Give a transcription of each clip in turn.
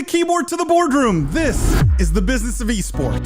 the keyboard to the boardroom, this is the Business of Esports.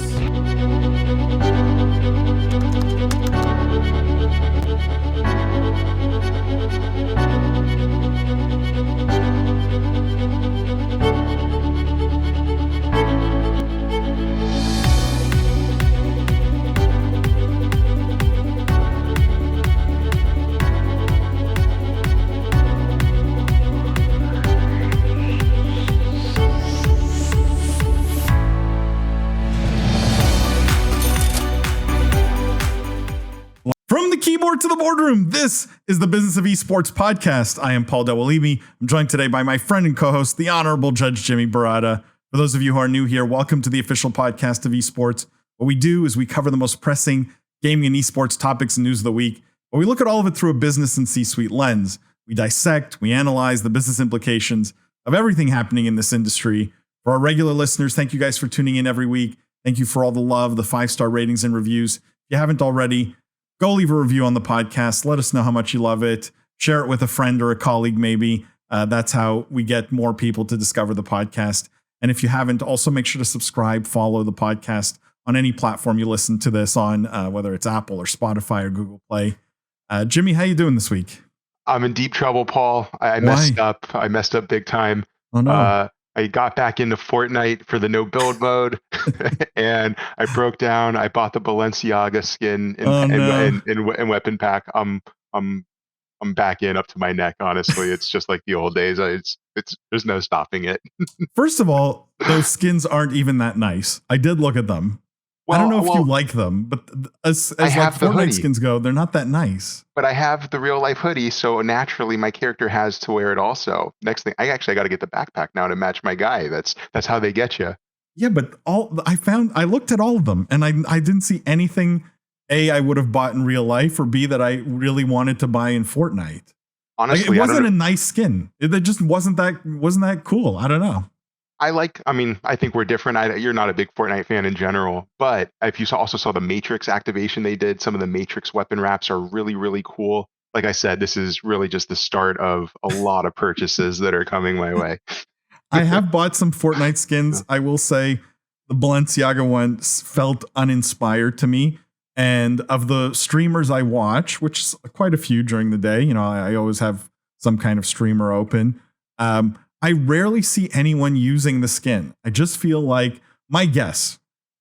From the keyboard to the boardroom, this is the Business of Esports Podcast. I am Paul Dawalibi. I'm joined today by my friend and co-host, the Honorable Judge Jimmy Baratta. For those of you who are new here, welcome to the official podcast of esports. What we do is we cover the most pressing gaming and esports topics and news of the week, but we look at all of it through a business and C-suite lens. We dissect, we analyze the business implications of everything happening in this industry. For our regular listeners, thank you guys for tuning in every week. Thank you for all the love, the 5-star ratings and reviews. If you haven't already, go leave a review on the podcast. Let us know how much you love it. Share it with a friend or a colleague, maybe. That's how we get more people to discover the podcast. And if you haven't, also make sure to subscribe, follow the podcast on any platform you listen to this on, whether it's Apple or Spotify or Google Play. Jimmy, how you doing this week? I'm in deep trouble, Paul. I messed up. I messed up big time. Oh, no. I got back into Fortnite for the no build mode, and I broke down. I bought the Balenciaga skin and weapon pack. I'm back in up to my neck. Honestly, it's just like the old days. It's there's no stopping it. First of all, those skins aren't even that nice. I did look at them. Well, I don't know if you like them, but as like Fortnite skins go, they're not that nice. But I have the real life hoodie, so naturally my character has to wear it also. Next thing, I got to get the backpack now to match my guy. That's how they get you. Yeah, but I looked at all of them, and I didn't see anything A, I would have bought in real life, or B, that I really wanted to buy in Fortnite. Honestly, it wasn't a nice skin. It just wasn't that cool. I don't know. I think we're different. You're not a big Fortnite fan in general, but if you also saw the Matrix activation they did, some of the Matrix weapon wraps are really, really cool. Like I said, this is really just the start of a lot of purchases that are coming my way. I have bought some Fortnite skins. I will say the Balenciaga ones felt uninspired to me. And of the streamers I watch, which is quite a few during the day, I always have some kind of streamer open. I rarely see anyone using the skin. I just feel like my guess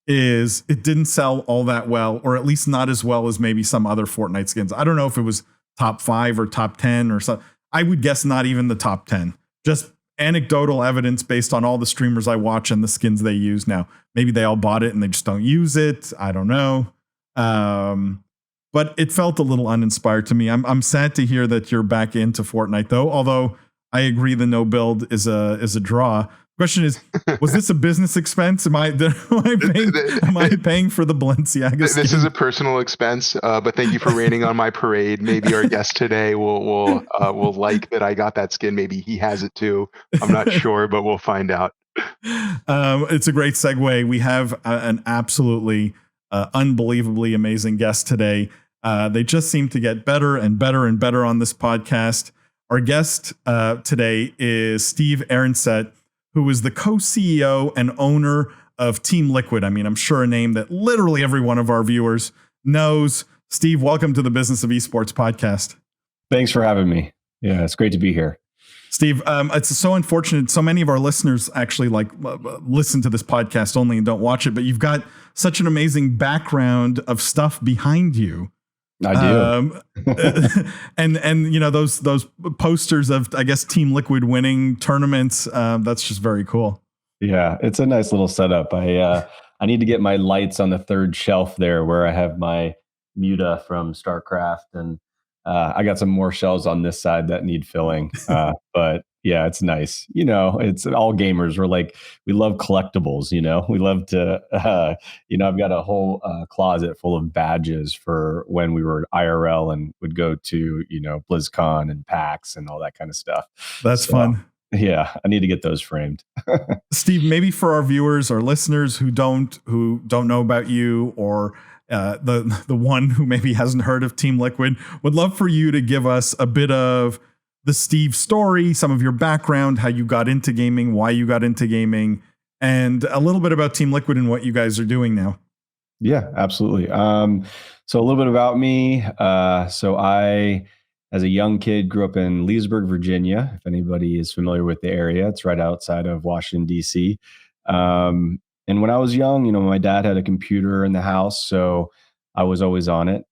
is it didn't sell all that well, or at least not as well as maybe some other Fortnite skins. I don't know if it was top 5 or top 10 or something. I would guess not even the top 10. Just anecdotal evidence based on all the streamers I watch and the skins they use now. Maybe they all bought it and they just don't use it. I don't know. But it felt a little uninspired to me. I'm sad to hear that you're back into Fortnite though, although I agree the no build is a draw. Question is, was this a business expense? Am I paying for the Balenciaga skin? This is a personal expense, but thank you for raining on my parade. Maybe our guest today will like that I got that skin. Maybe he has it too. I'm not sure, but we'll find out. It's a great segue. We have an absolutely unbelievably amazing guest today. They just seem to get better and better and better on this podcast. Our guest today is Steve Aronset, who is the co-CEO and owner of Team Liquid. I mean, I'm sure a name that literally every one of our viewers knows. Steve, welcome to the Business of Esports Podcast. Thanks for having me. Yeah, it's great to be here. Steve, it's so unfortunate. So many of our listeners actually listen to this podcast only and don't watch it, but you've got such an amazing background of stuff behind you. I do. And those posters of, I guess, Team Liquid winning tournaments. That's just very cool. Yeah, it's a nice little setup. I need to get my lights on the third shelf there where I have my Muta from StarCraft, and I got some more shelves on this side that need filling. But yeah, it's nice. It's all gamers. We love collectibles. We love to, I've got a whole closet full of badges for when we were IRL and would go to, BlizzCon and PAX and all that kind of stuff. That's fun. Yeah, I need to get those framed. Steve, maybe for our viewers or listeners who don't know about you, or the one who maybe hasn't heard of Team Liquid, would love for you to give us a bit of the Steve story, some of your background, how you got into gaming, why you got into gaming, and a little bit about Team Liquid and what you guys are doing now. Yeah, absolutely. So a little bit about me. So I, as a young kid, grew up in Leesburg, Virginia. If anybody is familiar with the area, it's right outside of Washington, D.C. And when I was young, my dad had a computer in the house, so I was always on it,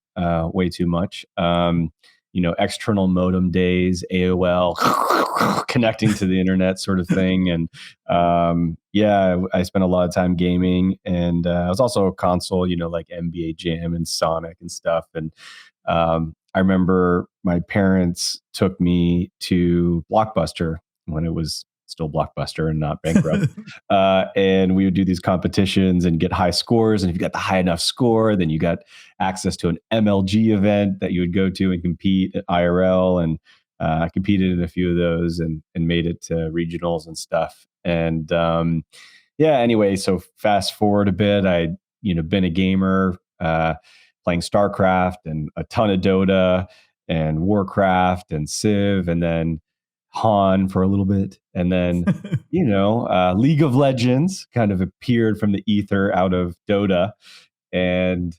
way too much. External modem days, AOL, connecting to the internet sort of thing. And I spent a lot of time gaming, and I was also a console, like NBA Jam and Sonic and stuff. And I remember my parents took me to Blockbuster when it was still Blockbuster and not bankrupt. And we would do these competitions and get high scores. And if you got the high enough score, then you got access to an MLG event that you would go to and compete at IRL. And I competed in a few of those and made it to regionals and stuff. And anyway, so fast forward a bit, I'd been a gamer, playing StarCraft and a ton of Dota and Warcraft and Civ, and then Han for a little bit. And then, League of Legends kind of appeared from the ether out of Dota. And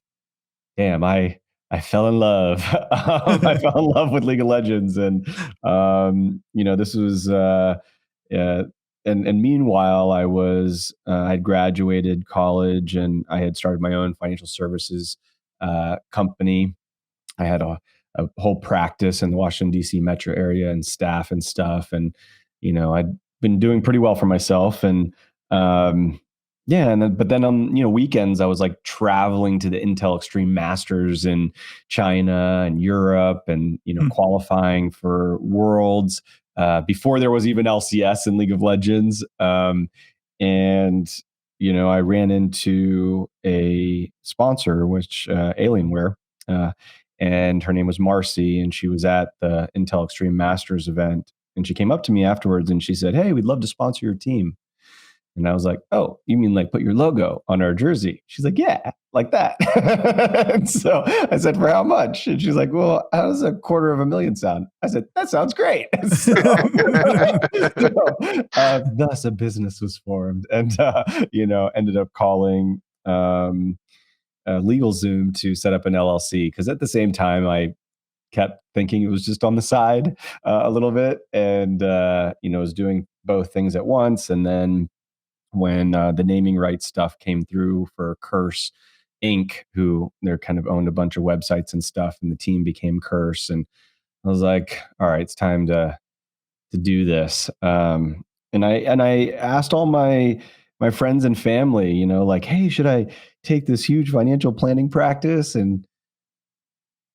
damn, I fell in love. I fell in love with League of Legends. And, this was, and meanwhile, I'd graduated college and I had started my own financial services company. I had a whole practice in the Washington, D.C. metro area and staff and stuff. And, I'd been doing pretty well for myself. And, but then on, weekends, I was like traveling to the Intel Extreme Masters in China and Europe and, qualifying for Worlds before there was even LCS and League of Legends. I ran into a sponsor, which Alienware, and her name was Marcy, and she was at the Intel Extreme Masters event. And she came up to me afterwards and she said, "Hey, we'd love to sponsor your team." And I was like, "Oh, you mean like put your logo on our jersey?" She's like, "Yeah, like that." And so I said, "For how much?" And she's like, "Well, how does $250,000 sound?" I said, "That sounds great." Thus a business was formed, and ended up calling LegalZoom to set up an LLC, because at the same time I kept thinking it was just on the side a little bit, and was doing both things at once. And then when the naming rights stuff came through for Curse Inc., who they're kind of owned a bunch of websites and stuff, and the team became Curse, and I was like, all right, it's time to do this. And I asked all my friends and family, like, hey, should I take this huge financial planning practice and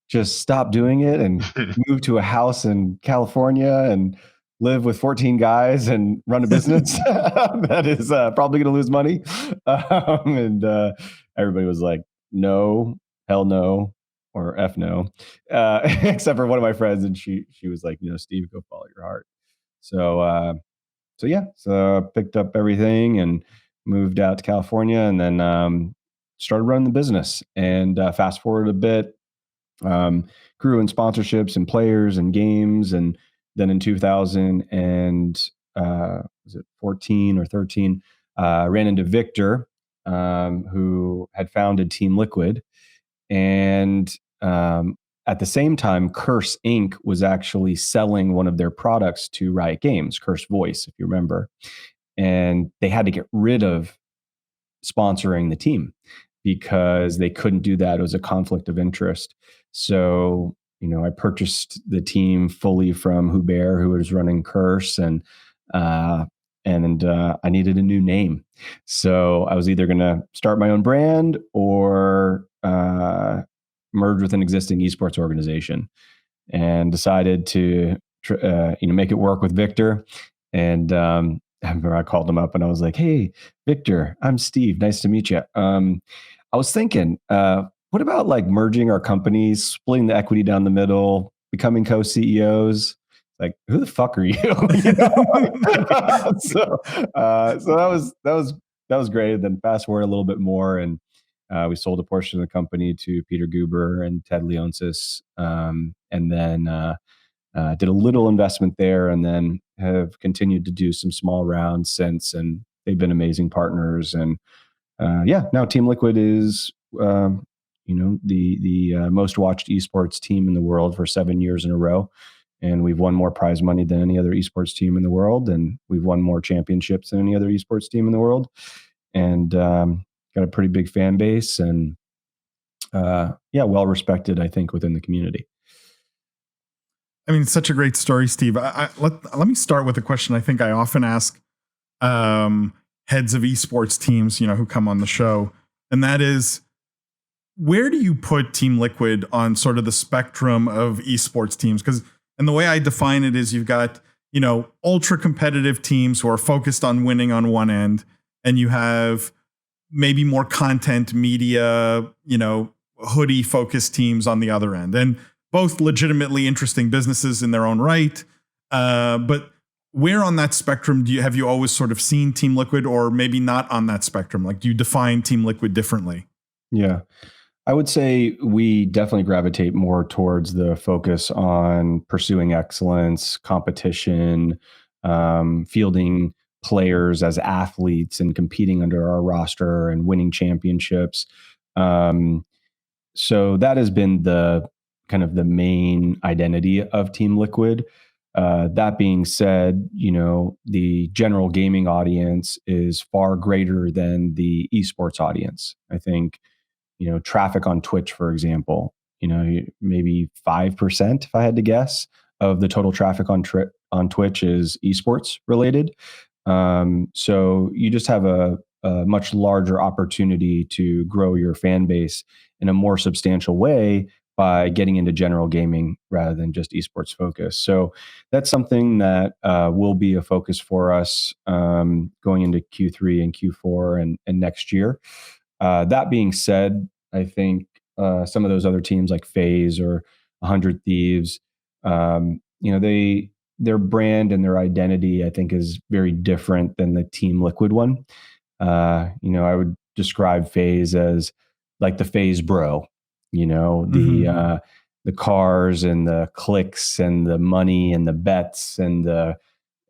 just stop doing it and move to a house in California and live with 14 guys and run a business that is probably going to lose money? And everybody was like, no, hell no, or F no, except for one of my friends. And she was like, Steve, go follow your heart. So I picked up everything and moved out to California, and then started running the business. And fast forward a bit, grew in sponsorships and players and games. And then in 2014 or 13, ran into Victor, who had founded Team Liquid. And at the same time, Curse Inc. was actually selling one of their products to Riot Games, Curse Voice, if you remember. And they had to get rid of sponsoring the team because they couldn't do that. It was a conflict of interest. So, I purchased the team fully from Hubert, who was running Curse, and I needed a new name. So I was either going to start my own brand or merge with an existing esports organization, and decided to make it work with Victor. And I remember I called him up and I was like, "Hey, Victor, I'm Steve. Nice to meet you. I was thinking, what about like merging our companies, splitting the equity down the middle, becoming co-CEOs?" Like, who the fuck are you? So that was great. And then fast forward a little bit more, and we sold a portion of the company to Peter Guber and Ted Leonsis. And then did a little investment there, and then have continued to do some small rounds since. And they've been amazing partners. And now Team Liquid is the most watched esports team in the world for 7 years in a row. And we've won more prize money than any other esports team in the world. And we've won more championships than any other esports team in the world. And got a pretty big fan base, and well respected, I think, within the community. I mean, it's such a great story, Steve. Let me start with a question I think I often ask heads of esports teams, who come on the show. And that is, where do you put Team Liquid on sort of the spectrum of esports teams? And the way I define it is, you've got, ultra competitive teams who are focused on winning on one end, and you have maybe more content media, hoodie focused teams on the other end, and both legitimately interesting businesses in their own right. But where on that spectrum have you always sort of seen Team Liquid, or maybe not on that spectrum? Like, do you define Team Liquid differently? Yeah, I would say we definitely gravitate more towards the focus on pursuing excellence, competition, fielding players as athletes and competing under our roster and winning championships. So that has been the kind of the main identity of Team Liquid. That being said, the general gaming audience is far greater than the esports audience. I think, traffic on Twitch, for example, maybe 5%, if I had to guess, of the total traffic on Twitch is esports related. So you just have a much larger opportunity to grow your fan base in a more substantial way by getting into general gaming rather than just esports focus. So that's something that will be a focus for us going into Q3 and Q4 and next year. That being said, I think some of those other teams like FaZe or 100 Thieves, their brand and their identity, I think, is very different than the Team Liquid one. I would describe FaZe as like the FaZe bro, the cars and the clicks and the money and the bets and the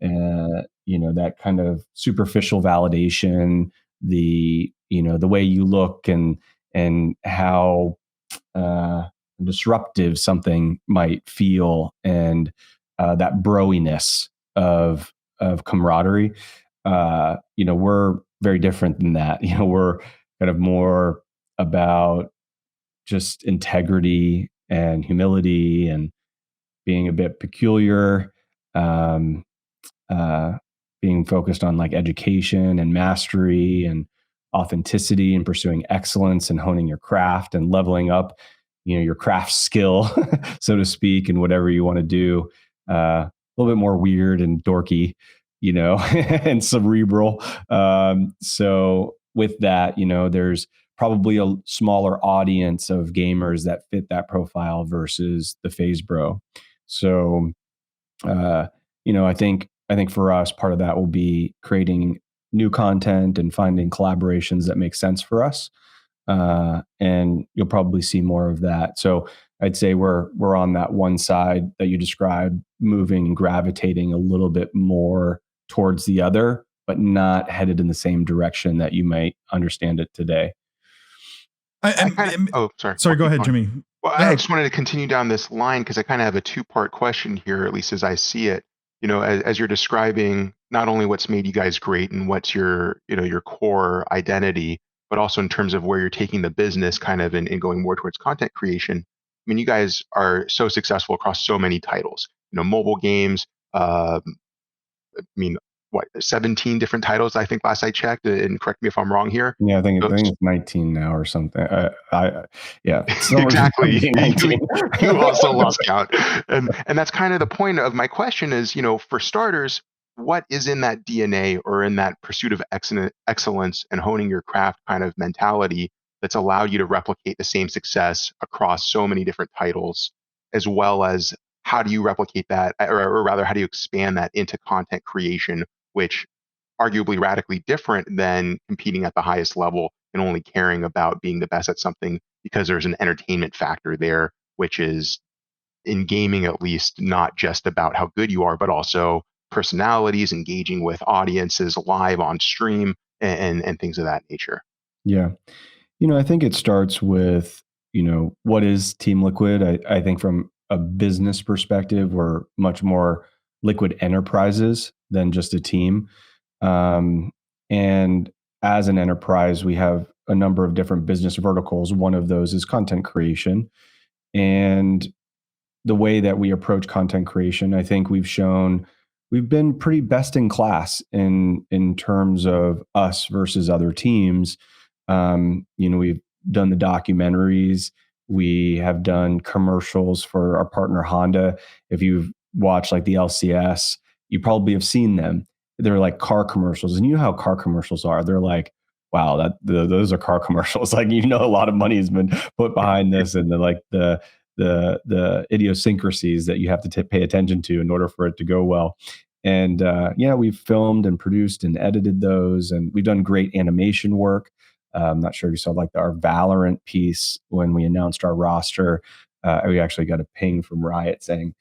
that kind of superficial validation, the way you look and how disruptive something might feel, and that broiness of camaraderie. We're very different than that. We're kind of more about just integrity and humility and being a bit peculiar, being focused on like education and mastery and authenticity and pursuing excellence and honing your craft and leveling up, your craft skill, so to speak, and whatever you want to do. A little bit more weird and dorky, and cerebral. So with that, there's probably a smaller audience of gamers that fit that profile versus the FaZe bro. So, I think for us, part of that will be creating new content and finding collaborations that make sense for us. And you'll probably see more of that. So I'd say we're on that one side that you described, moving and gravitating a little bit more towards the other, but not headed in the same direction that you might understand it today. Sorry, go ahead, Jimmy. Well, I just wanted to continue down this line because I kind of have a two-part question here, at least as I see it. As you're describing not only what's made you guys great and what's your core identity, but also in terms of where you're taking the business kind of and going more towards content creation. I mean, you guys are so successful across so many titles, mobile games, 17 different titles, I think, last I checked, and correct me if I'm wrong here. Yeah, I think it's 19 now or something. Exactly. You also lost count. And that's kind of the point of my question is, for starters, what is in that DNA or in that pursuit of excellence and honing your craft kind of mentality that's allowed you to replicate the same success across so many different titles, as well as how do you replicate that, or rather, how do you expand that into content creation, which arguably radically different than competing at the highest level and only caring about being the best at something because there's an entertainment factor there, which is in gaming at least, not just about how good you are, but also personalities, engaging with audiences live on stream and things of that nature. Yeah. I think it starts with, what is Team Liquid? I think from a business perspective, we're much more liquid enterprises than just a team. And as an enterprise, we have a number of different business verticals. One of those is content creation. And the way that we approach content creation, I think we've been pretty best in class in terms of us versus other teams. We've done the documentaries. We have done commercials for our partner Honda. If you've watched like the LCS, you probably have seen them. They're like car commercials, and you know how car commercials are. They're like, wow, those are car commercials. Like, a lot of money has been put behind this, and the idiosyncrasies that you have to pay attention to in order for it to go well. And we've filmed and produced and edited those, and we've done great animation work. I'm not sure if you saw like our Valorant piece when we announced our roster. We actually got a ping from Riot saying,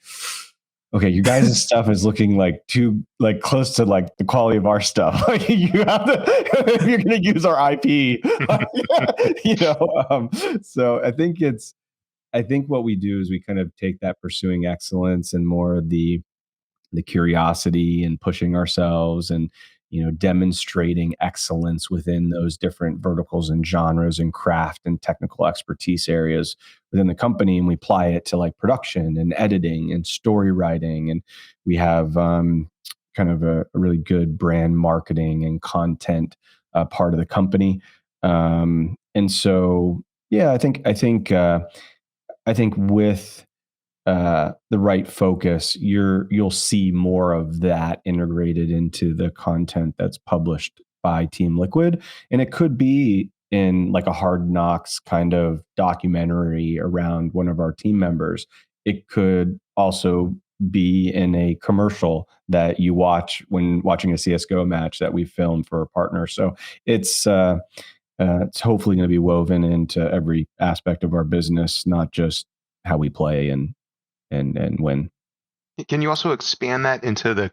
okay, you guys' stuff is looking like too like close to like the quality of our stuff. You have to, if you're going to use our IP, So I think what we do is we kind of take that pursuing excellence and more the curiosity and pushing ourselves and demonstrating excellence within those different verticals and genres and craft and technical expertise areas within the company, and we apply it to like production and editing and story writing. And we have kind of a really good brand marketing and content part of the company. And so I think with the right focus, you'll see more of that integrated into the content that's published by Team Liquid. And it could be in like a Hard Knocks kind of documentary around one of our team members. It could also be in a commercial that you watch when watching a CSGO match that we filmed for a partner. So it's hopefully going to be woven into every aspect of our business, not just how we play and win. Can you also expand that into the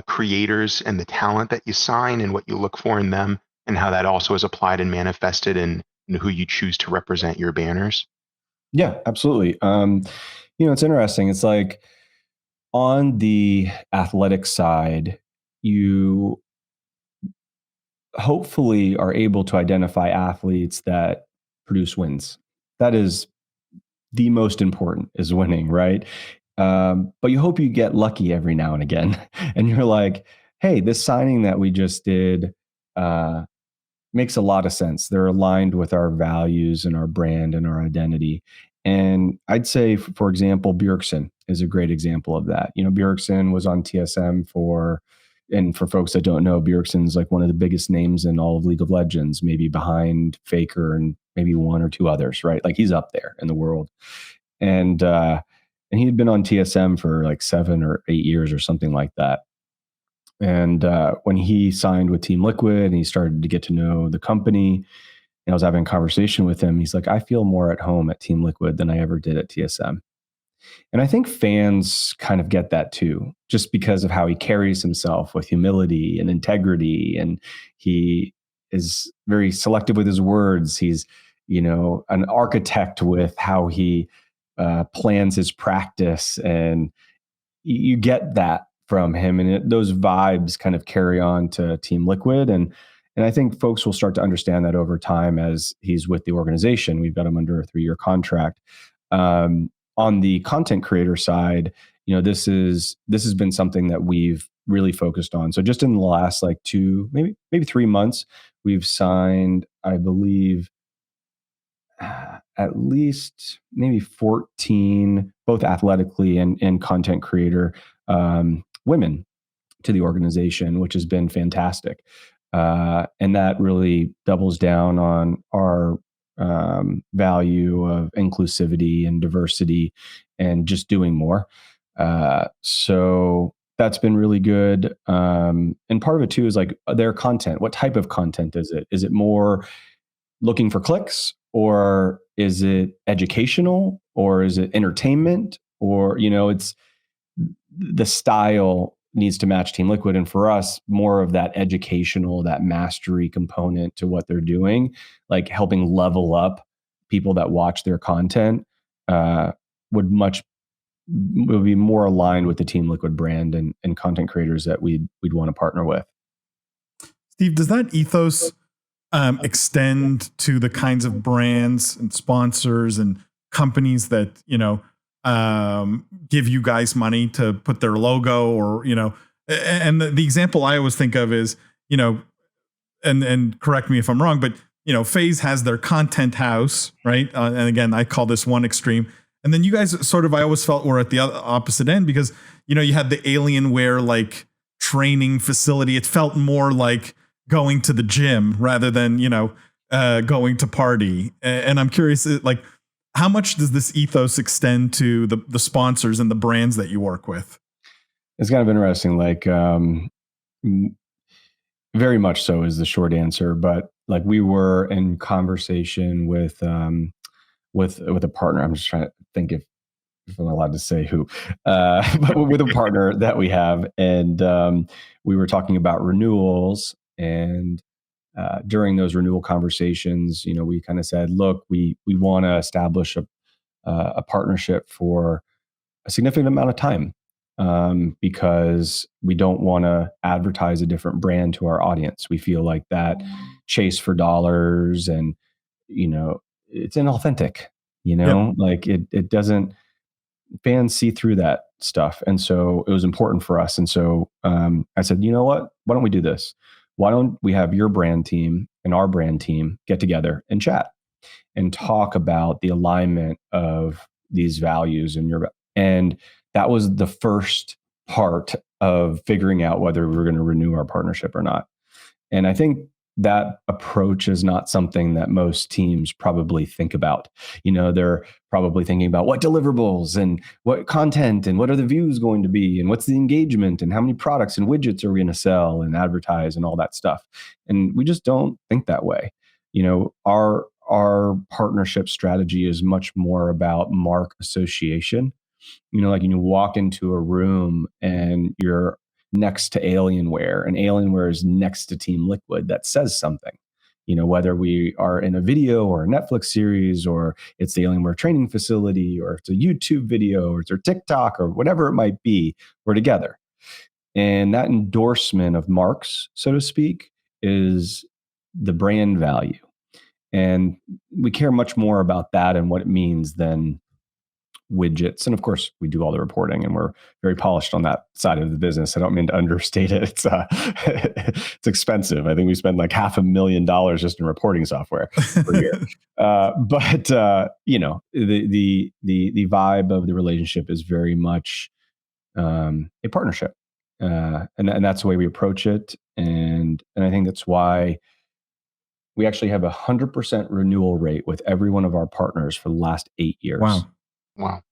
creators and the talent that you sign and what you look for in them, and how that also is applied and manifested in who you choose to represent your banners? Yeah, absolutely. It's interesting. It's like on the athletic side, you hopefully are able to identify athletes that produce wins. That is the most important, is winning, right? But you hope you get lucky every now and again. And you're like, hey, this signing that we just did makes a lot of sense. They're aligned with our values and our brand and our identity. And I'd say, for example, Bjergsen is a great example of that. Bjergsen was on TSM and for folks that don't know, Bjergsen's like one of the biggest names in all of League of Legends, maybe behind Faker and maybe one or two others, right? Like he's up there in the world. And he had been on TSM for like 7 or 8 years or something like that. And when he signed with Team Liquid and he started to get to know the company, and I was having a conversation with him, he's like, I feel more at home at Team Liquid than I ever did at TSM. And I think fans kind of get that too, just because of how he carries himself with humility and integrity. And he is very selective with his words. He's, an architect with how he plans his practice. And you get that from him. And those vibes kind of carry on to Team Liquid. And I think folks will start to understand that over time as he's with the organization. We've got him under a 3-year contract. On the content creator side, this has been something that we've really focused on. So just in the last like 2, maybe 3 months, we've signed, I believe, at least maybe 14, both athletically and content creator women to the organization, which has been fantastic. And that really doubles down on our value of inclusivity and diversity and just doing more. So that's been really good. And part of it too is like their content. What type of content is it? Is it more looking for clicks, or is it educational, or is it entertainment, or, it's the style needs to match Team Liquid. And for us, more of that educational, that mastery component to what they're doing, like helping level up people that watch their content, would be more aligned with the Team Liquid brand and content creators that we'd want to partner with. Steve, does that ethos extend to the kinds of brands and sponsors and companies that, give you guys money to put their logo or, and the example I always think of is, and correct me if I'm wrong, but, FaZe has their content house, right? And again, I call this one extreme. And then you guys sort of, I always felt were at the opposite end because, you had the Alienware like training facility. It felt more like going to the gym rather than, going to party. And I'm curious, like, how much does this ethos extend to the sponsors and the brands that you work with? It's kind of interesting, like, very much so is the short answer. But like, we were in conversation with a partner. I'm just trying to think if I'm allowed to say who, but with a partner that we have. And we were talking about renewals. And during those renewal conversations, we kind of said, look, we want to establish a partnership for a significant amount of time, because we don't want to advertise a different brand to our audience. We feel like that chase for dollars and, it's inauthentic, Yep. like it doesn't, fans see through that stuff. And so it was important for us. And so I said, you know what, why don't we do this? Why don't we have your brand team and our brand team get together and chat and talk about the alignment of these values and that was the first part of figuring out whether we were going to renew our partnership or not. And I think that approach is not something that most teams probably think about. They're probably thinking about what deliverables and what content and what are the views going to be and what's the engagement and how many products and widgets are we going to sell and advertise and all that stuff. And we just don't think that way. Our partnership strategy is much more about mark association. Like you walk into a room and you're next to Alienware, and Alienware is next to Team Liquid. That says something. Whether we are in a video or a Netflix series, or it's the Alienware training facility, or it's a YouTube video, or it's a TikTok, or whatever it might be, we're together. And that endorsement of marks, so to speak, is the brand value. And we care much more about that and what it means than widgets. And of course, we do all the reporting and we're very polished on that side of the business. I don't mean to understate it. It's expensive. I think we spend like $500,000 just in reporting software per year. But the vibe of the relationship is very much a partnership. And that's the way we approach it. And I think that's why we actually have 100% renewal rate with every one of our partners for the last 8 years. Wow.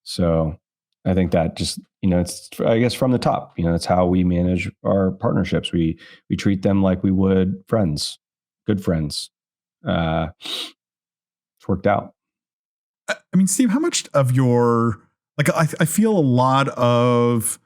So I think that just, it's, I guess, from the top, that's how we manage our partnerships. We treat them like we would friends, good friends. It's worked out. I mean, Steve, how much of your, like, I feel a lot of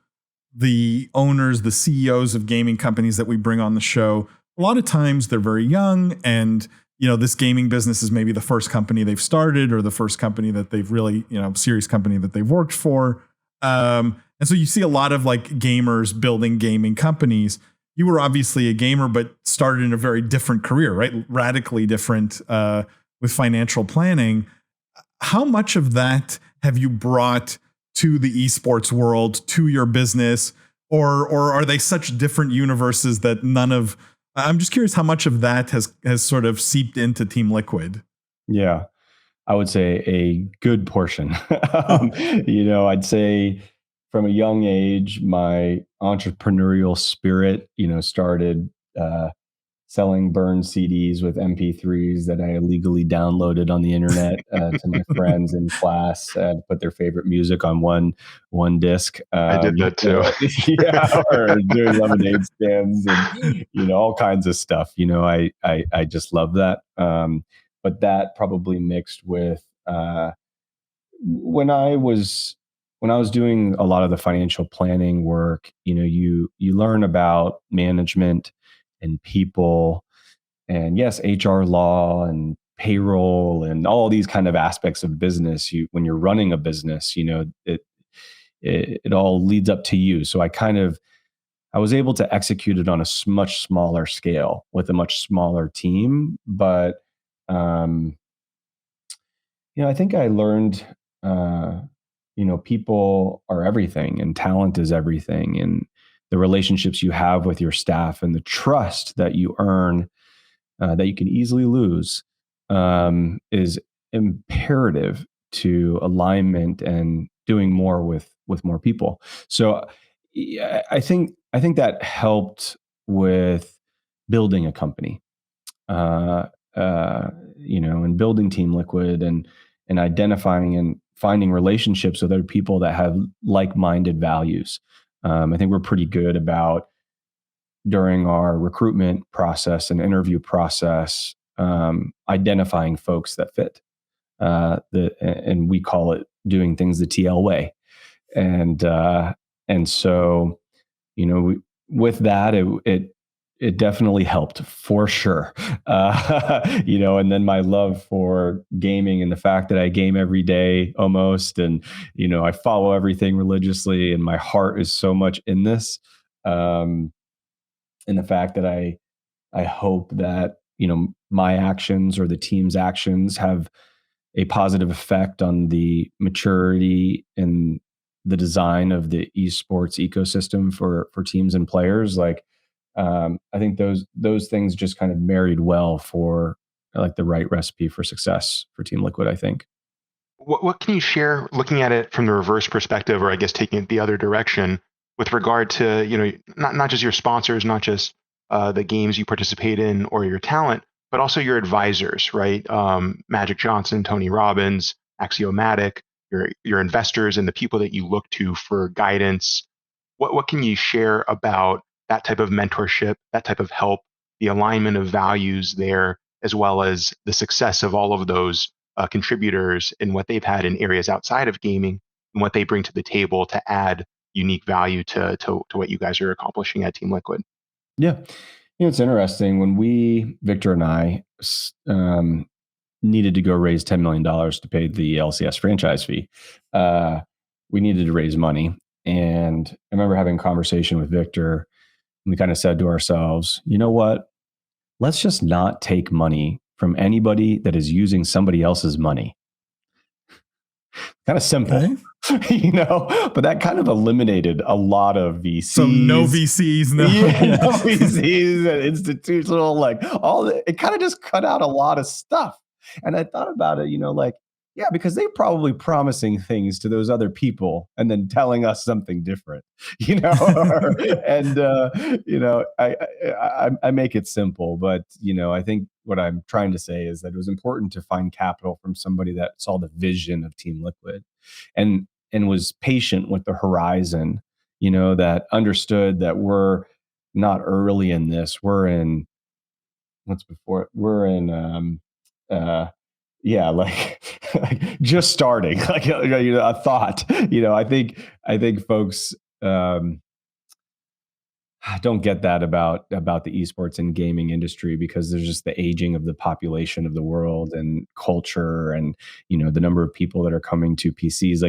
the owners, the CEOs of gaming companies that we bring on the show, a lot of times they're very young and, this gaming business is maybe the first company they've started or the first company that they've really, serious company that they've worked for. And so you see a lot of like gamers building gaming companies. You were obviously a gamer, but started in a very different career, right? Radically different with financial planning. How much of that have you brought to the esports world, to your business, or are they such different universes that I'm just curious how much of that has sort of seeped into Team Liquid. Yeah, I would say a good portion. I'd say from a young age, my entrepreneurial spirit, started selling burned CDs with MP3s that I illegally downloaded on the internet to my friends in class and put their favorite music on one disc. I did that too. Yeah, or doing lemonade stands and all kinds of stuff. I just love that. But that probably mixed with when I was doing a lot of the financial planning work, you learn about management and people, and yes, HR law and payroll and all these kind of aspects of business. When you're running a business, it all leads up to you. So I was able to execute it on a much smaller scale with a much smaller team, but I think I learned, people are everything and talent is everything. And the relationships you have with your staff and the trust that you earn, that you can easily lose, is imperative to alignment and doing more with more people. So I think that helped with building a company. uh, and building Team Liquid, and identifying and finding relationships with other people that have like-minded values. I think we're pretty good about, during our recruitment process and interview process, identifying folks that fit. And we call it doing things the TL way. And so, with that, it definitely helped for sure. And then my love for gaming and the fact that I game every day almost, and, I follow everything religiously, and my heart is so much in this. And the fact that I hope that, my actions or the team's actions have a positive effect on the maturity and the design of the esports ecosystem for teams and players. I think those things just kind of married well for like the right recipe for success for Team Liquid, I think. What can you share, looking at it from the reverse perspective, or I guess taking it the other direction, with regard to, not just your sponsors, not just the games you participate in or your talent, but also your advisors, right? Magic Johnson, Tony Robbins, Axiomatic, your investors, and the people that you look to for guidance. What can you share about that type of mentorship, that type of help, the alignment of values there, as well as the success of all of those contributors and what they've had in areas outside of gaming, and what they bring to the table to add unique value to what you guys are accomplishing at Team Liquid? Yeah. It's interesting. When Victor and I, needed to go raise $10 million to pay the LCS franchise fee, we needed to raise money. And I remember having a conversation with Victor, and we kind of said to ourselves, you know what? Let's just not take money from anybody that is using somebody else's money. Kind of simple, okay. But that kind of eliminated a lot of VCs. So no VCs, no. Yeah, no VCs and institutional, it kind of just cut out a lot of stuff. And I thought about it, yeah, because they're probably promising things to those other people and then telling us something different, and, I make it simple, but, I think what I'm trying to say is that it was important to find capital from somebody that saw the vision of Team Liquid and was patient with the horizon, that understood that we're not early in this. We're in, what's before it? We're in, just starting, a thought. I think folks don't get that about the esports and gaming industry, because there's just the aging of the population of the world and culture, and the number of people that are coming to PCs.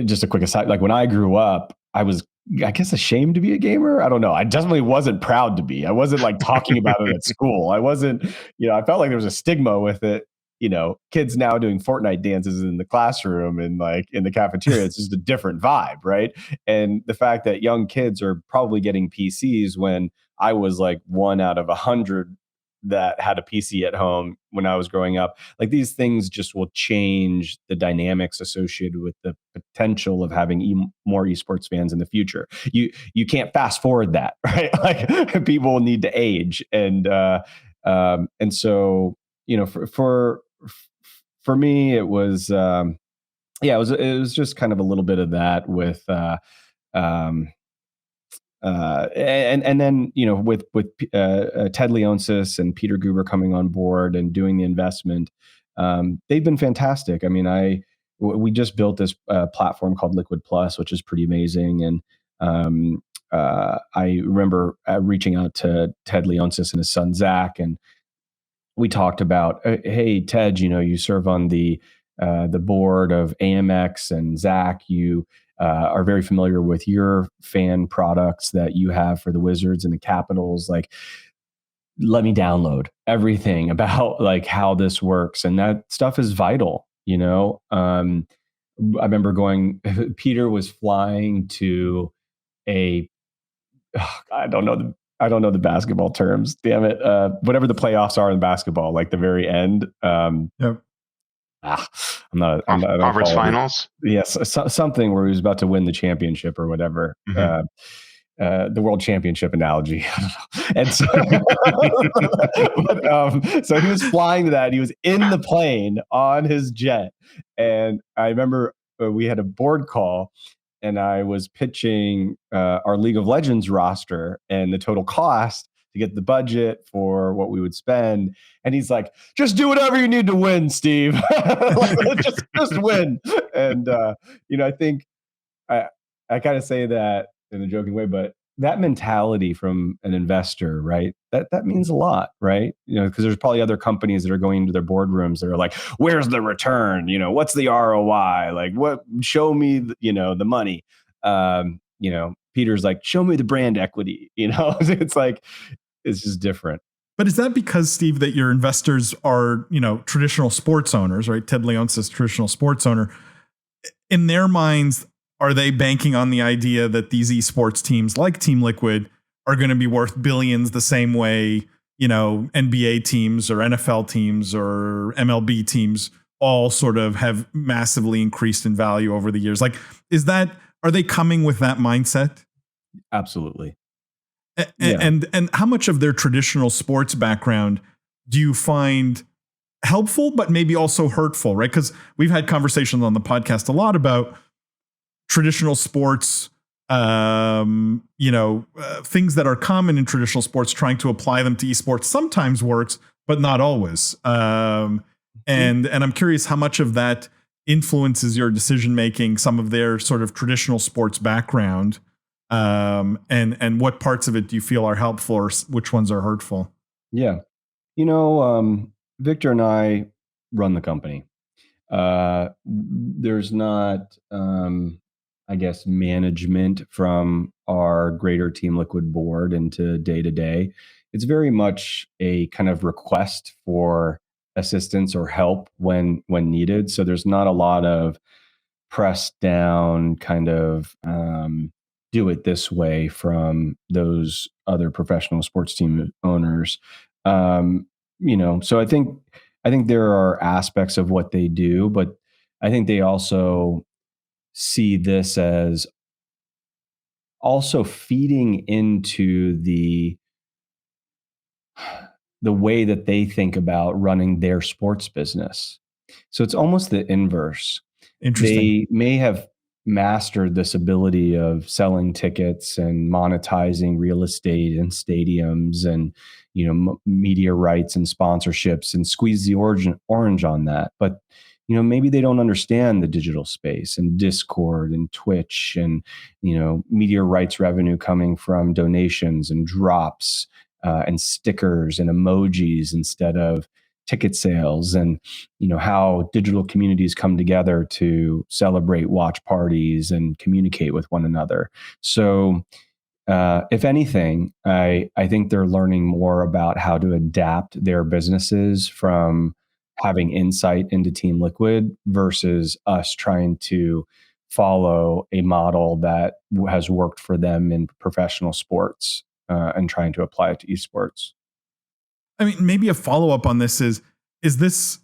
Just a quick aside, when I grew up, I was, I guess, ashamed to be a gamer. I don't know. I definitely wasn't proud to be. I wasn't talking about it at school. I wasn't, I felt like there was a stigma with it. Kids now doing Fortnite dances in the classroom and in the cafeteria, it's just a different vibe, right? And the fact that young kids are probably getting PCs when I was one out of 100 that had a PC at home when I was growing up. These things just will change the dynamics associated with the potential of having more esports fans in the future. You can't fast forward that, right? People need to age, and so for me, it was it was just kind of a little bit of that with and then with Ted Leonsis and Peter Guber coming on board and doing the investment. they've been fantastic. I mean, we just built this platform called Liquid Plus, which is pretty amazing. And I remember reaching out to Ted Leonsis and his son, Zach, and we talked about, hey, Ted, you serve on the board of AMX, and Zach, you are very familiar with your fan products that you have for the Wizards and the Capitals. Like, let me download everything about like how this works. And that stuff is vital, I remember Peter was flying to I don't know the basketball terms. Damn it. Whatever the playoffs are in basketball, like the very end. Yep. I'm not conference finals. Yes. Something where he was about to win the championship or whatever. Mm-hmm. The world championship analogy. And so, so he was flying to that. He was in the plane on his jet. And I remember we had a board call, and I was pitching our League of Legends roster and the total cost to get the budget for what we would spend. And he's like, just do whatever you need to win, Steve. just win. And, I think I kind of say that in a joking way, but that mentality from an investor, right? That means a lot, right? Because there's probably other companies that are going into their boardrooms that are like, where's the return? What's the ROI? Like, show me, the money. Peter's like, show me the brand equity. It's like, it's just different. But is that because, Steve, that your investors are, traditional sports owners, right? Ted Leonsis, traditional sports owner. In their minds, are they banking on the idea that these esports teams like Team Liquid are going to be worth billions the same way, NBA teams or NFL teams or MLB teams all sort of have massively increased in value over the years? Like, are they coming with that mindset? Absolutely. And how much of their traditional sports background do you find helpful, but maybe also hurtful, right? Because we've had conversations on the podcast a lot about traditional sports, things that are common in traditional sports, trying to apply them to esports sometimes works, but not always. And I'm curious how much of that influences your decision making, some of their sort of traditional sports background, and what parts of it do you feel are helpful or which ones are hurtful? Yeah. Victor and I run the company. There's not, management from our greater Team Liquid board into day to day. It's very much a kind of request for assistance or help when needed. So there's not a lot of press down kind of do it this way from those other professional sports team owners. So I think there are aspects of what they do, but I think they also see this as also feeding into the way that they think about running their sports business. So it's almost the inverse. Interesting. They may have mastered this ability of selling tickets and monetizing real estate and stadiums and media rights and sponsorships and squeeze the orange on that. But maybe they don't understand the digital space and Discord and Twitch and media rights revenue coming from donations and drops and stickers and emojis instead of ticket sales, and how digital communities come together to celebrate watch parties and communicate with one another. So if anything, I think they're learning more about how to adapt their businesses from having insight into Team Liquid versus us trying to follow a model that has worked for them in professional sports and trying to apply it to esports. I mean, maybe a follow-up on this is this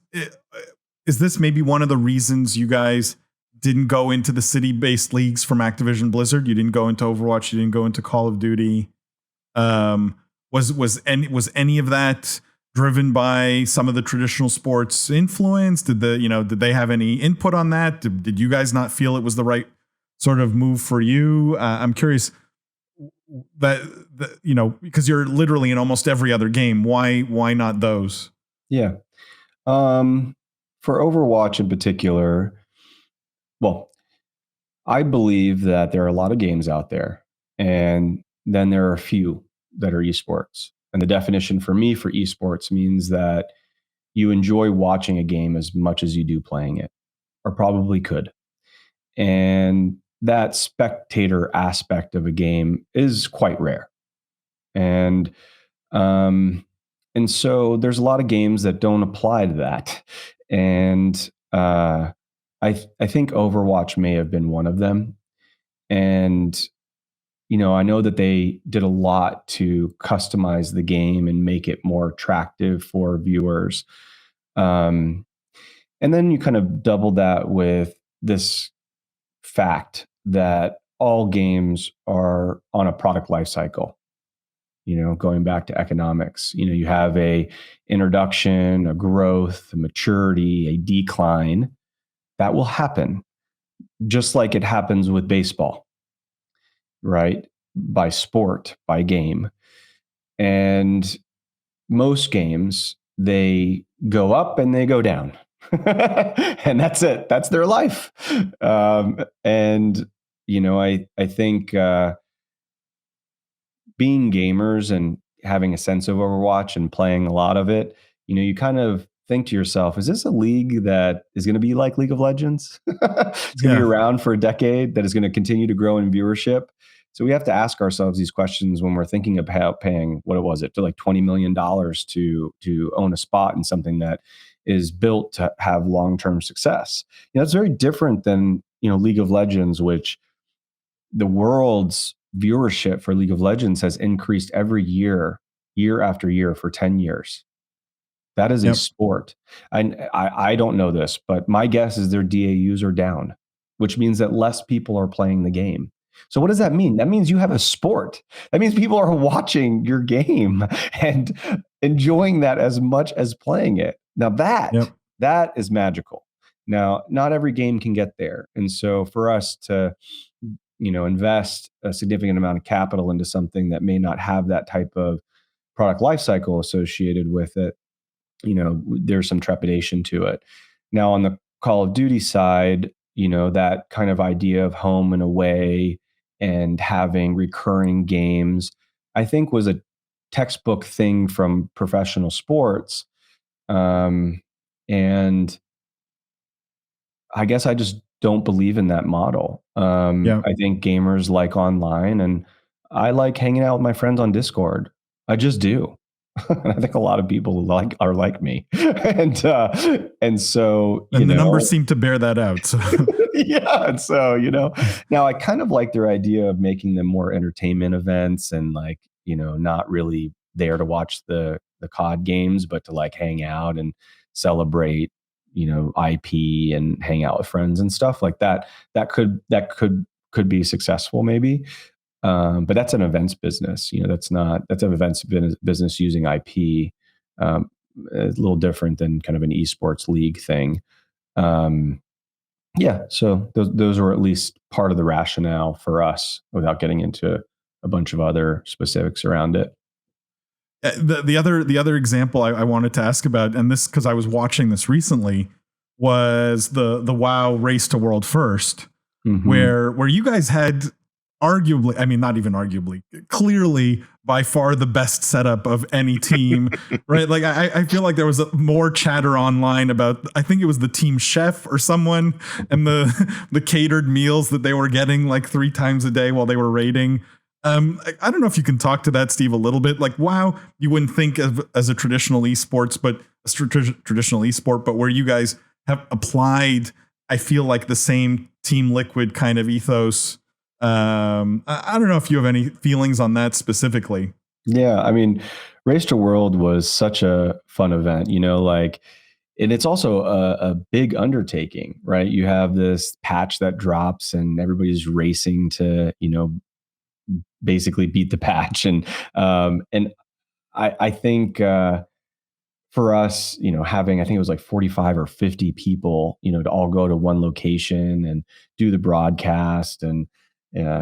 maybe one of the reasons you guys didn't go into the city-based leagues from Activision Blizzard? You didn't go into Overwatch, you didn't go into Call of Duty. Was any of that driven by some of the traditional sports influence? Did they have any input on that? Did you guys not feel it was the right sort of move for you? I'm curious that because you're literally in almost every other game. Why not those? Yeah. for Overwatch in particular, well, I believe that there are a lot of games out there, and then there are a few that are esports. And the definition for me for esports means that you enjoy watching a game as much as you do playing it, or probably could. And that spectator aspect of a game is quite rare. And and so there's a lot of games that don't apply to that. And I think Overwatch may have been one of them. And I know that they did a lot to customize the game and make it more attractive for viewers. And then you kind of double that with this fact that all games are on a product life cycle. Going back to economics, you have a introduction, a growth, a maturity, a decline that will happen, just like it happens with baseball, right? By sport, by game. And most games, they go up and they go down. And that's it. That's their life. And I think being gamers and having a sense of Overwatch and playing a lot of it, you kind of think to yourself, is this a league that is going to be like League of Legends? It's going to be around for a decade, that is going to continue to grow in viewership. So we have to ask ourselves these questions when we're thinking about paying, what was it, to like $20 million to own a spot in something that is built to have long-term success. It's very different than, League of Legends, which the world's viewership for League of Legends has increased every year after year for 10 years. That is a sport. And I don't know this, but my guess is their DAUs are down, which means that less people are playing the game. So what does that mean? That means you have a sport. That means people are watching your game and enjoying that as much as playing it. Now that is magical. Now, not every game can get there. And so for us to, invest a significant amount of capital into something that may not have that type of product lifecycle associated with it, there's some trepidation to it. Now, on the Call of Duty side, that kind of idea of home and away and having recurring games, I think was a textbook thing from professional sports. And I guess I just don't believe in that model. I think gamers like online, and I like hanging out with my friends on Discord. I just do. I think a lot of people are like me. And so the numbers seem to bear that out. So. Yeah. And so, now I kind of like their idea of making them more entertainment events and not really there to watch the COD games, but to hang out and celebrate, IP and hang out with friends and stuff like that. That could be successful maybe. But that's an events business. That's an events business using IP. A little different than kind of an esports league thing. So those are at least part of the rationale for us, without getting into a bunch of other specifics around it. The other example I wanted to ask about, and this because I was watching this recently, was the WoW Race to World First, where you guys had arguably, I mean, not even arguably, clearly by far the best setup of any team, right? Like I feel like there was more chatter online about, I think it was the team chef or someone, and the catered meals that they were getting 3 times a day while they were raiding. I don't know if you can talk to that, Steve, a little bit. WoW, you wouldn't think of as a traditional esports, but a traditional esport, but where you guys have applied, I feel like the same Team Liquid kind of ethos. I don't know if you have any feelings on that specifically. Yeah, I mean, Race to World was such a fun event, and it's also a big undertaking, right? You have this patch that drops and everybody's racing to, basically beat the patch. And I think for us, having, I think it was 45 or 50 people, to all go to one location and do the broadcast and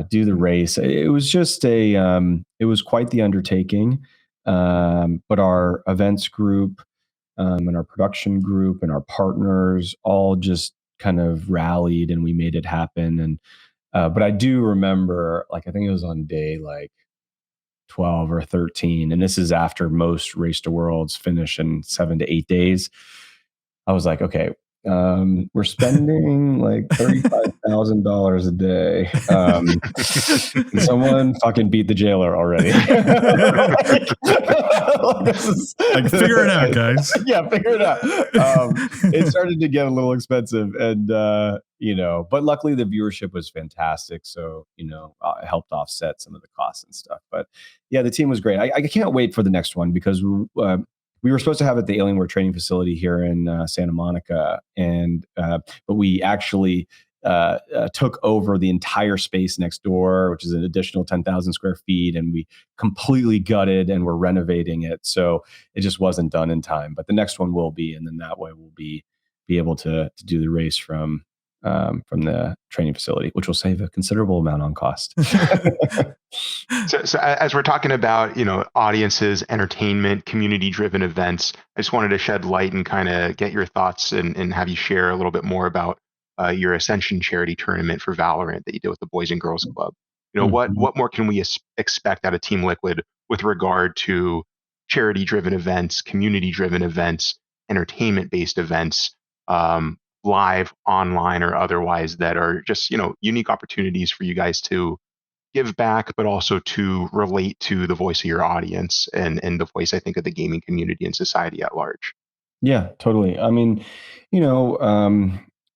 do the race. It was just it was quite the undertaking. But our events group and our production group and our partners all just kind of rallied, and we made it happen. And but I do remember, like, I think it was on day like 12 or 13, and this is after most Race to Worlds finish in 7 to 8 days. I was like, okay, we're spending like $35,000 a day. Someone fucking beat the jailer already. Like, figure it out, guys. Yeah, figure it out. It started to get a little expensive, and but luckily the viewership was fantastic, so it helped offset some of the costs and stuff. But yeah, the team was great. I can't wait for the next one, because we were supposed to have it at the Alienware training facility here in Santa Monica, but we actually took over the entire space next door, which is an additional 10,000 square feet, and we completely gutted and we're renovating it. So it just wasn't done in time. But the next one will be, and then that way we'll be able to do the race from the training facility, which will save a considerable amount on cost. So as we're talking about, audiences, entertainment, community-driven events, I just wanted to shed light and kind of get your thoughts and have you share a little bit more about your Ascension charity tournament for Valorant that you did with the Boys and Girls Club. What more can we expect out of Team Liquid with regard to charity-driven events, community-driven events, entertainment-based events, live, online, or otherwise, that are just unique opportunities for you guys to give back, but also to relate to the voice of your audience and the voice, I think, of the gaming community and society at large. Yeah, totally. I mean,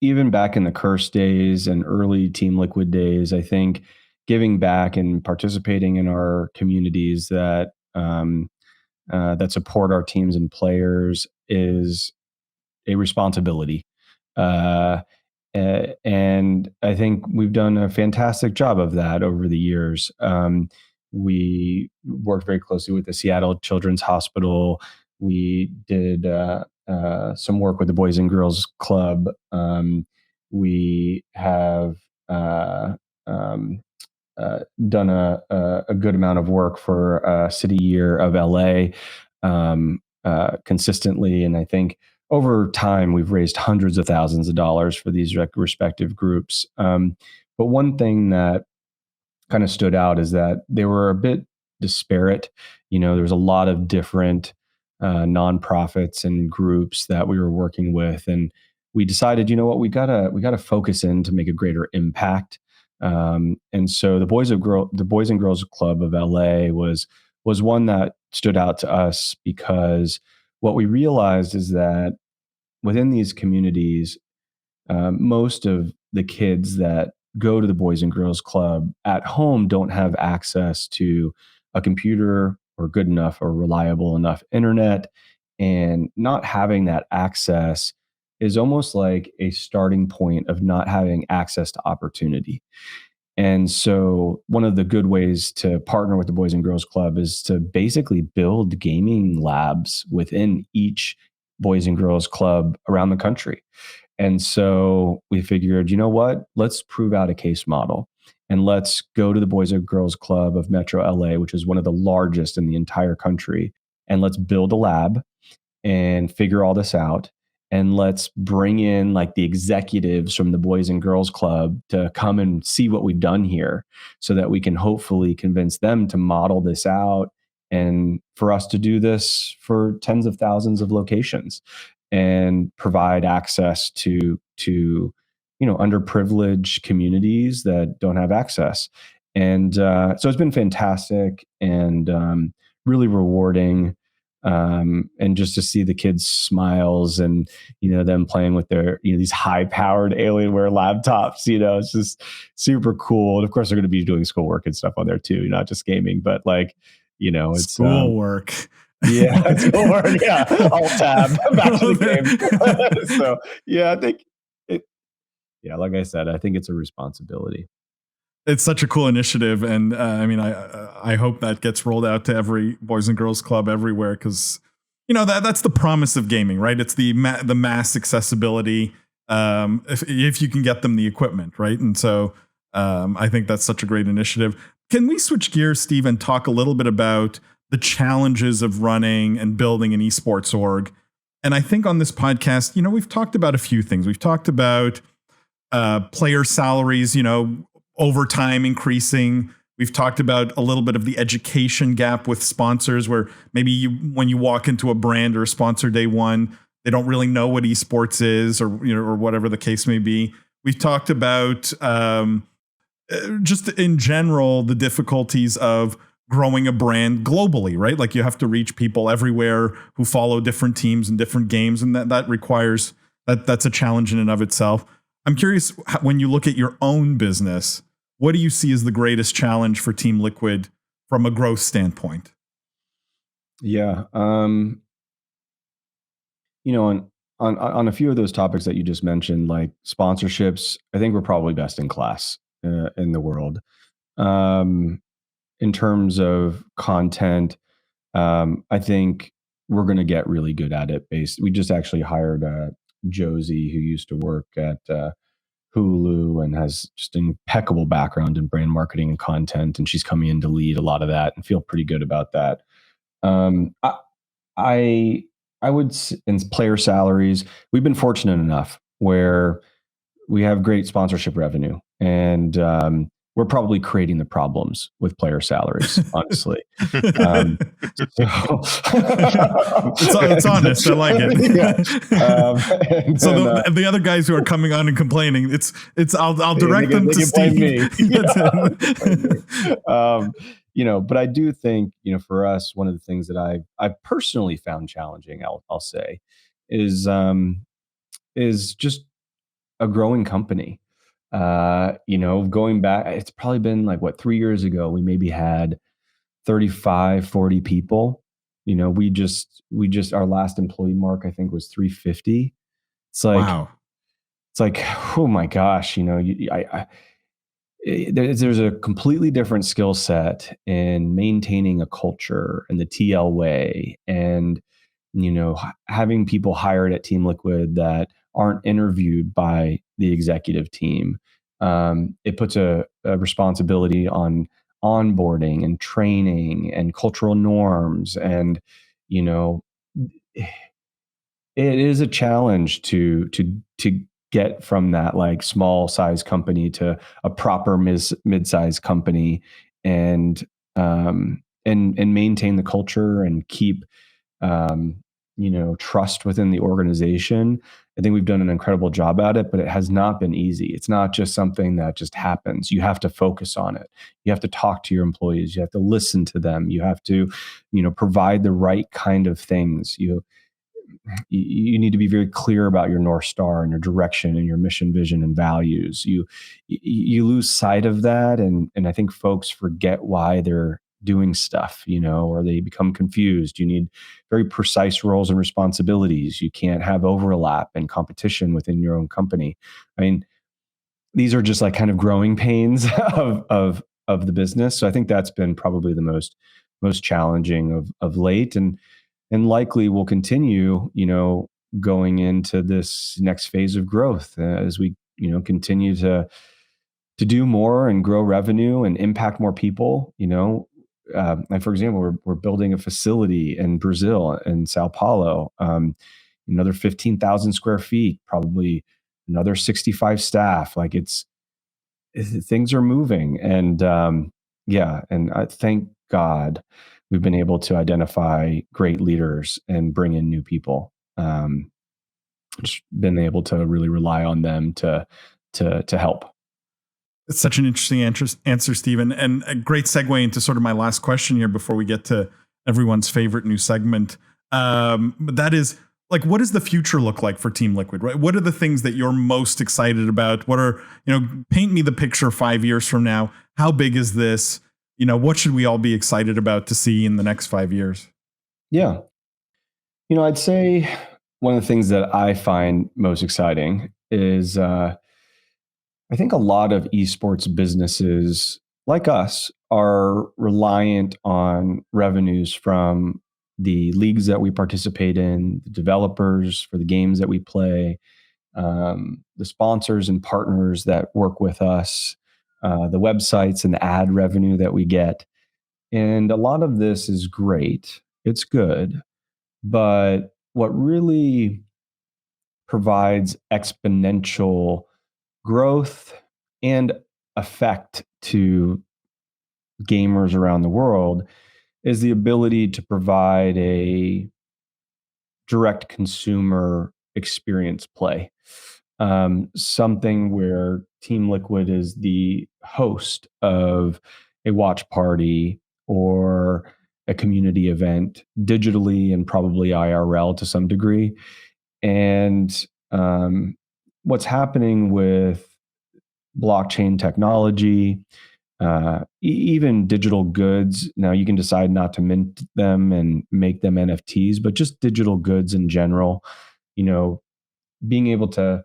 even back in the Curse days and early Team Liquid days, I think giving back and participating in our communities that support our teams and players is a responsibility. And I think we've done a fantastic job of that over the years. We worked very closely with the Seattle Children's Hospital. We did some work with the Boys and Girls Club. We have done a good amount of work for City Year of LA consistently, and I think over time we've raised hundreds of thousands of dollars for these respective groups. But one thing that kind of stood out is that they were a bit disparate. There was a lot of different nonprofits and groups that we were working with, and we decided, we gotta focus in to make a greater impact. And so the Boys and Girls Club of LA was one that stood out to us, because what we realized is that within these communities, most of the kids that go to the Boys and Girls Club at home don't have access to a computer or good enough or reliable enough internet. And not having that access is almost like a starting point of not having access to opportunity. And so one of the good ways to partner with the Boys and Girls Club is to basically build gaming labs within each Boys and Girls Club around the country. And so we figured, let's prove out a case model, and let's go to the Boys and Girls Club of Metro LA, which is one of the largest in the entire country. And let's build a lab and figure all this out. And let's bring in like the executives from the Boys and Girls Club to come and see what we've done here, so that we can hopefully convince them to model this out and for us to do this for tens of thousands of locations and provide access to underprivileged communities that don't have access. And so it's been fantastic and really rewarding. And just to see the kids' smiles and, them playing with their, these high-powered Alienware laptops, it's just super cool. And of course, they're going to be doing schoolwork and stuff on there too, not just gaming, but it's schoolwork. Yeah, it's schoolwork. Yeah, alt tab back to the game. So yeah, I think like I said, I think it's a responsibility. It's such a cool initiative, and I hope that gets rolled out to every Boys and Girls Club everywhere, because that's the promise of gaming, right? It's the mass accessibility, if you can get them the equipment, right? And so I think that's such a great initiative. Can we switch gears, Steve, and talk a little bit about the challenges of running and building an esports org? And I think on this podcast, we've talked about a few things. We've talked about player salaries, overtime increasing. We've talked about a little bit of the education gap with sponsors, where maybe when you walk into a brand or a sponsor day one, they don't really know what esports is, or or whatever the case may be. We've talked about just in general the difficulties of growing a brand globally, right? Like you have to reach people everywhere who follow different teams and different games, and that requires that's a challenge in and of itself. I'm curious, when you look at your own business, what do you see as the greatest challenge for Team Liquid from a growth standpoint? Yeah. On a few of those topics that you just mentioned, like sponsorships, I think we're probably best in class in the world. In terms of content, I think we're going to get really good at it. We just actually hired Josie, who used to work at Hulu and has just an impeccable background in brand marketing and content, and she's coming in to lead a lot of that, and feel pretty good about that. I would, in player salaries, we've been fortunate enough where we have great sponsorship revenue, and we're probably creating the problems with player salaries, honestly. It's honest. I like it. Yeah. So the other guys who are coming on and complaining, I'll direct them to Steve. But I do think, for us, one of the things that I personally found challenging, I'll say, is just a growing company. Going back, it's probably been like 3 years ago, we maybe had 35, 40 people. We just our last employee mark, I think, was 350. It's like, wow. It's like, oh my gosh, there's a completely different skill set in maintaining a culture and the TL way, and having people hired at Team Liquid that aren't interviewed by the executive team. It puts a responsibility on onboarding and training and cultural norms, and it is a challenge to get from that small size company to a proper mid-size company, and maintain the culture and keep trust within the organization. I think we've done an incredible job at it, but it has not been easy. It's not just something that just happens. You have to focus on it. You have to talk to your employees. You have to listen to them. You have to, provide the right kind of things. You need to be very clear about your North Star and your direction and your mission, vision, and values. You lose sight of that, and I think folks forget why they're doing stuff, or they become confused. You need very precise roles and responsibilities. You can't have overlap and competition within your own company. I mean, these are just kind of growing pains of the business. So I think that's been probably the most challenging of late, and likely will continue, going into this next phase of growth as we, continue to do more and grow revenue and impact more people. And for example, we're building a facility in Brazil, in Sao Paulo, another 15,000 square feet, probably another 65 staff. Things are moving, and and I thank God we've been able to identify great leaders and bring in new people. Just been able to really rely on them to help. It's such an interesting answer, Stephen, and a great segue into sort of my last question here before we get to everyone's favorite new segment. That is, what does the future look like for Team Liquid, right? What are the things that you're most excited about? What are, paint me the picture 5 years from now. How big is this? What should we all be excited about to see in the next 5 years? Yeah. I'd say one of the things that I find most exciting is, I think a lot of esports businesses like us are reliant on revenues from the leagues that we participate in, the developers for the games that we play, the sponsors and partners that work with us, the websites and the ad revenue that we get. And a lot of this is great. It's good. But what really provides exponential growth and effect to gamers around the world is the ability to provide a direct consumer experience play. Something where Team Liquid is the host of a watch party or a community event digitally and probably IRL to some degree. And what's happening with blockchain technology, even digital goods. Now you can decide not to mint them and make them NFTs, but just digital goods in general, being able to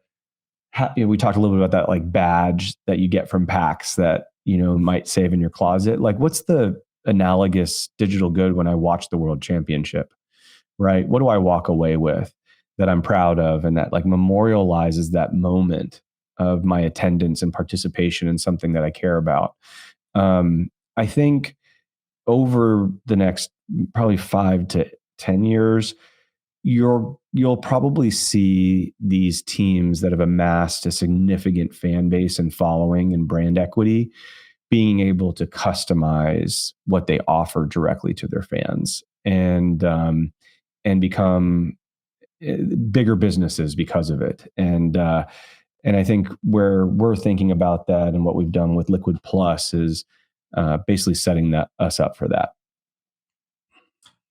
we talked a little bit about that, like badge that you get from packs that, might save in your closet. Like, what's the analogous digital good when I watch the world championship, right? What do I walk away with that I'm proud of and that like memorializes that moment of my attendance and participation in something that I care about? I think over the next probably 5 to 10 years, you'll probably see these teams that have amassed a significant fan base and following and brand equity being able to customize what they offer directly to their fans and become bigger businesses because of it. And I think where we're thinking about that and what we've done with Liquid Plus is basically setting us up for that.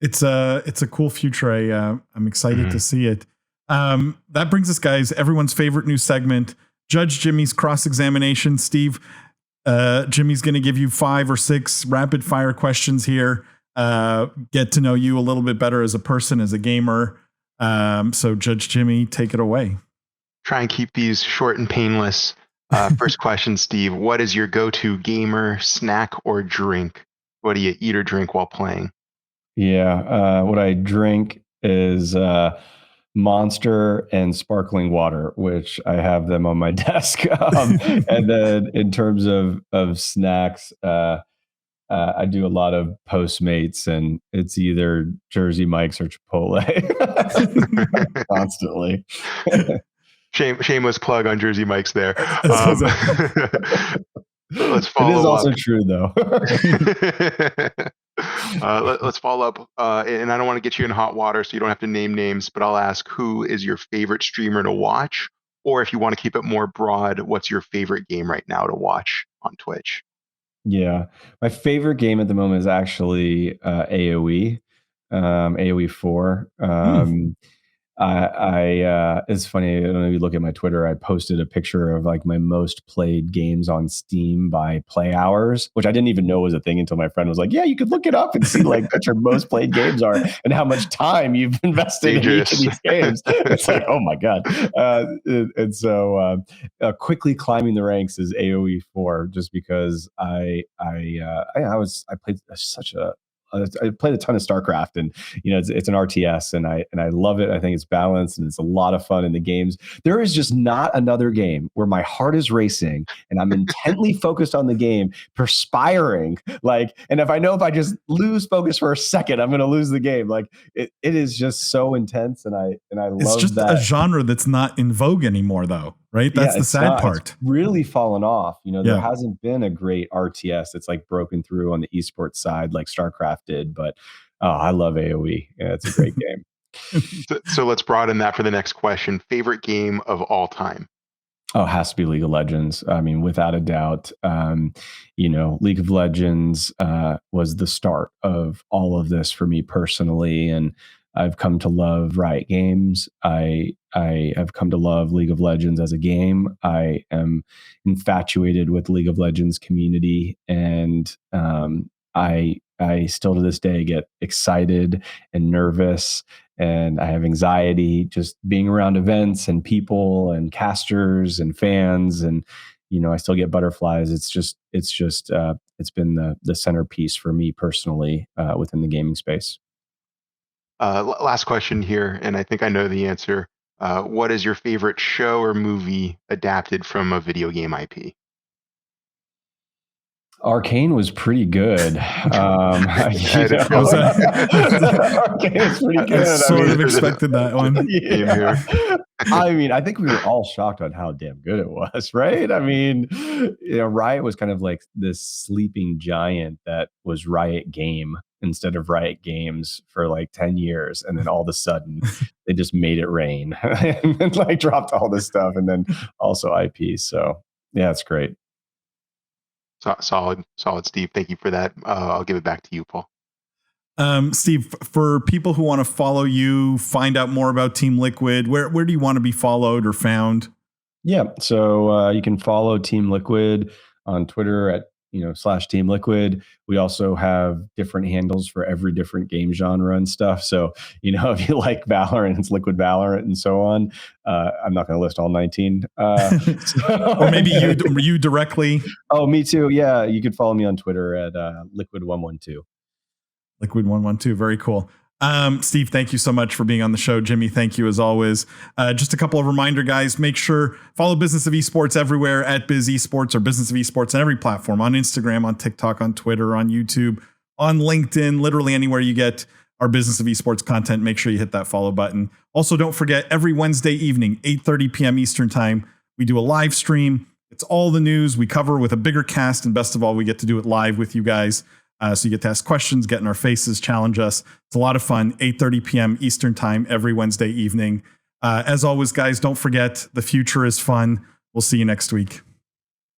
It's a cool future. I'm excited to see it. That brings us, guys, everyone's favorite new segment, Judge Jimmy's cross-examination. Steve, Jimmy's going to give you 5 or 6 rapid fire questions here. Get to know you a little bit better as a person, as a gamer. So Judge Jimmy, take it away. Try and keep these short and painless. First question, Steve, what is your go-to gamer snack or drink? What do you eat or drink while playing? Yeah, what I drink is Monster and sparkling water, which I have them on my desk. And then in terms of snacks, I do a lot of Postmates, and it's either Jersey Mike's or Chipotle constantly. Shameless plug on Jersey Mike's there. Let's follow up. It is also up. True, though. Let's follow up. And I don't want to get you in hot water, so you don't have to name names, but I'll ask, who is your favorite streamer to watch? Or if you want to keep it more broad, what's your favorite game right now to watch on Twitch? Yeah, my favorite game at the moment is actually AoE, AoE 4. It's funny. I don't know if you look at my Twitter, I posted a picture of like my most played games on Steam by play hours, which I didn't even know was a thing until my friend was like, yeah, you could look it up and see like what your most played games are and how much time you've invested in each of these games. It's like, oh my God. And so quickly climbing the ranks is AoE 4 just because I played a ton of StarCraft, and it's an RTS, and I love it. I think it's balanced and it's a lot of fun in the games. There is just not another game where my heart is racing and I'm intently focused on the game, perspiring. And if I just lose focus for a second, I'm going to lose the game. It is just so intense, and I love that. It's just a genre that's not in vogue anymore, though, right? That's the sad part. It's really fallen off. There hasn't been a great RTS that's like broken through on the esports side like StarCraft did, but I love AoE. Yeah, it's a great game. So let's broaden that for the next question. Favorite game of all time? Oh, it has to be League of Legends. I mean, without a doubt. League of Legends was the start of all of this for me personally, and I've come to love Riot Games. I have come to love League of Legends as a game. I am infatuated with League of Legends community, and I still to this day get excited and nervous, and I have anxiety just being around events and people and casters and fans, and I still get butterflies. It's been the centerpiece for me personally within the gaming space. Last question here, and I think I know the answer. What is your favorite show or movie adapted from a video game IP? Arcane was pretty good. Arcane was pretty good. I sort of expected that one. Yeah. I mean, I think we were all shocked on how damn good it was, right? I mean, Riot was kind of like this sleeping giant that was Riot Game instead of Riot Games for like 10 years. And then all of a sudden they just made it rain and then like dropped all this stuff and then also IP. So yeah, it's great. Solid, Steve. Thank you for that. I'll give it back to you, Paul. Steve, for people who want to follow you, find out more about Team Liquid, where do you want to be followed or found? Yeah, so you can follow Team Liquid on Twitter at /Team Liquid. We also have different handles for every different game genre and stuff. So, if you like Valorant, it's Liquid Valorant and so on. I'm not going to list all 19. Or maybe you directly. Oh, me too. Yeah, you could follow me on Twitter at Liquid112. Liquid112. Very cool. Steve, thank you so much for being on the show. Jimmy, thank you as always. Just a couple of reminder, guys, make sure follow Business of Esports everywhere at Biz Esports or Business of Esports on every platform, on Instagram, on TikTok, on Twitter, on YouTube, on LinkedIn, literally anywhere you get our Business of Esports content. Make sure you hit that follow button. Also, don't forget every Wednesday evening, 8:30 p.m. Eastern time, we do a live stream. It's all the news we cover with a bigger cast. And best of all, we get to do it live with you guys. So you get to ask questions, get in our faces, challenge us. It's a lot of fun. 8:30 p.m. Eastern time every Wednesday evening. As always, guys, don't forget the future is fun. We'll see you next week.